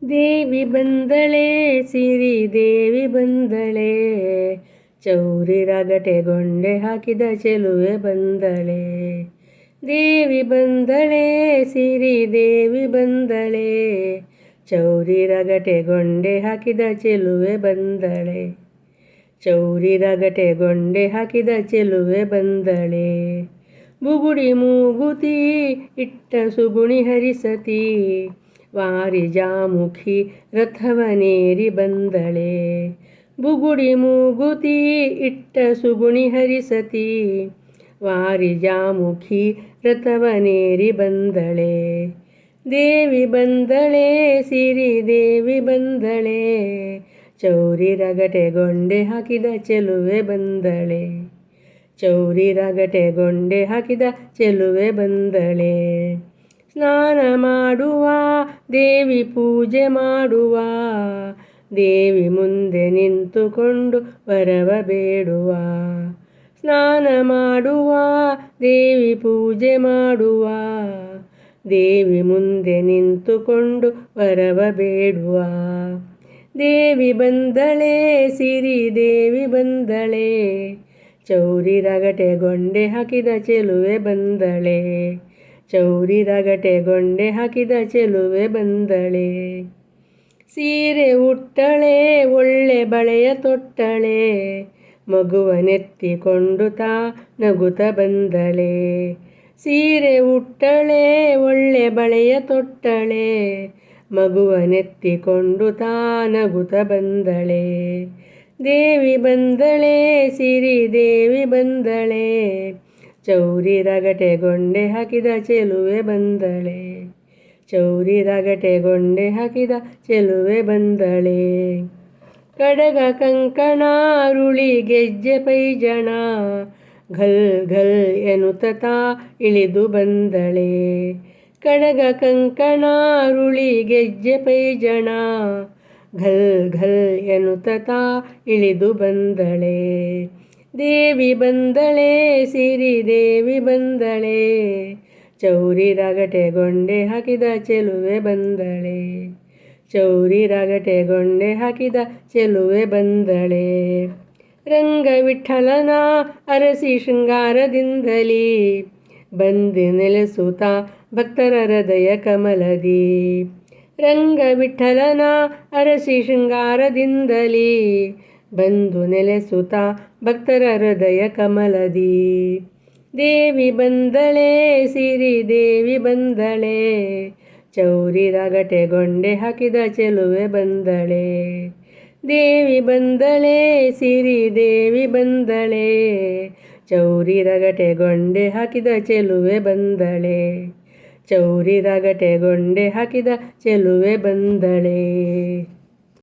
ದೇವಿ ಬಂದಳೆ ಸಿರಿ ದೇವಿ ಬಂದಳೆ, ಚೌರಿ ರಗಟೆಗೊಂಡೆ ಹಾಕಿದ ಚೆಲುವೆ ಬಂದಳೆ. ದೇವಿ ಬಂದಳೆ ಸಿರಿ ದೇವಿ ಬಂದಳೆ, ಚೌರಿ ರಗಟೆಗೊಂಡೆ ಹಾಕಿದ ಚೆಲುವೆ ಬಂದಳೆ. ಚೌರಿ ರಗಟೆಗೊಂಡೆ ಹಾಕಿದ ಚೆಲುವೆ ಬಂದಳೆ. ಬುಗುಡಿ ಮೂಗುತಿ ಇಟ್ಟ ಸುಗುಣಿ ಹರಿಸತಿ, ವಾರಿಜಾಮುಖಿ ರಥವನೇರಿ ಬಂದಳೆ. ಬುಗುಡಿ ಮೂಗುತಿ ಇಟ್ಟ ಸುಗುಣಿ ಹರಿಸತಿ, ವಾರಿಜಾಮುಖಿ ರಥವನೇರಿ ಬಂದಳೆ. ದೇವಿ ಬಂದಳೆ ಸಿರಿ ದೇವಿ ಬಂದಳೆ, ಚೌರಿ ರಗಟೆಗೊಂಡೆ ಹಾಕಿದ ಚೆಲುವೆ ಬಂದಳೆ. ಚೌರಿ ರಗಟೆಗೊಂಡೆ ಹಾಕಿದ ಚೆಲುವೆ ಬಂದಳೆ. ಸ್ನಾನ ಮಾಡುವ ದೇವಿ ಪೂಜೆ ಮಾಡುವ, ದೇವಿ ಮುಂದೆ ನಿಂತುಕೊಂಡು ವರವ ಬೇಡುವ. ಸ್ನಾನ ಮಾಡುವ ದೇವಿ ಪೂಜೆ ಮಾಡುವ, ದೇವಿ ಮುಂದೆ ನಿಂತುಕೊಂಡು ವರವ ಬೇಡುವ. ದೇವಿ ಬಂದಳೆ ಸಿರಿ ದೇವಿ ಬಂದಳೆ, ಚೌರಿ ರಗಟೆಗೊಂಡೆ ಹಾಕಿದ ಚೆಲುವೆ ಬಂದಳೆ. ಚೌರಿ ರಗಟೆಗೊಂಡೆ ಹಾಕಿದ ಚೆಲುವೆ ಬಂದಳೆ. ಸೀರೆ ಉಟ್ಟಳೆ ಒಳ್ಳೆ ಬಳೆಯ ತೊಟ್ಟಳೆ, ಮಗುವನೆತ್ತಿಕೊಂಡು ತಾ ನಗುತ್ತ ಬಂದಳೆ. ಸೀರೆ ಉಟ್ಟಳೆ ಒಳ್ಳೆ ಬಳೆಯ ತೊಟ್ಟಳೆ, ಮಗುವನೆತ್ತಿಕೊಂಡು ತಾ ನಗುತ್ತ ಬಂದಳೆ. ದೇವಿ ಬಂದಳೆ ಸಿರಿ ದೇವಿ ಬಂದಳೆ, ಚೌರಿ ರಗಟೆಗೊಂಡೆ ಹಾಕಿದ ಚೆಲುವೆ ಬಂದಳೆ. ಚೌರಿ ರಗಟೆಗೊಂಡೆ ಹಾಕಿದ ಚೆಲುವೆ ಬಂದಳೆ. ಕಡಗ ಕಂಕಣ ರುಳಿ ಗೆಜ್ಜೆ ಪೈಜಣ, ಘಲ್ ಘಲ್ ಎನ್ನುತ್ತ ಇಳಿದು ಬಂದಳೆ. ಕಡಗ ಕಂಕಣ ರುಳಿ ಗೆಜ್ಜೆ ಪೈಜಣ, ಘಲ್ ಘಲ್ ಎನ್ನುತ್ತ ಇಳಿದು ಬಂದಳೆ. ದೇವಿ ಬಂದಳೆ ಸಿರಿ ದೇವಿ ಬಂದಳೆ, ಚೌರಿ ರಗಟೆಗೊಂಡೆ ಹಾಕಿದ ಚೆಲುವೆ ಬಂದಳೆ. ಚೌರಿ ರಗಟೆಗೊಂಡೆ ಹಾಕಿದ ಚೆಲುವೆ ಬಂದಳೆ. ರಂಗ ವಿಠಲನ ಅರಸಿ ಶೃಂಗಾರದಿಂದಲೀ, ಬಂದು ನೆಲೆಸುತ್ತ ಭಕ್ತರ ಹೃದಯ ಕಮಲದಿ. ರಂಗ ವಿಠಲನ ಅರಸಿ ಶೃಂಗಾರದಿಂದಲೀ, ಬಂದು ನೆಲೆಸುತ್ತ ಭಕ್ತರ ಹೃದಯ ಕಮಲದಿ. ದೇವಿ ಬಂದಳೆ ಸಿರಿ ದೇವಿ ಬಂದಳೆ, ಚೌರಿ ರಗಟೆಗೊಂಡೆ ಹಾಕಿದ ಚೆಲುವೆ ಬಂದಳೆ. ದೇವಿ ಬಂದಳೆ ಸಿರಿ ದೇವಿ ಬಂದಳೆ, ಚೌರಿ ರಗಟೆಗೊಂಡೆ ಹಾಕಿದ ಚೆಲುವೆ ಬಂದಳೆ. ಚೌರಿ ರಗಟೆಗೊಂಡೆ ಹಾಕಿದ ಚೆಲುವೆ ಬಂದಳೆ.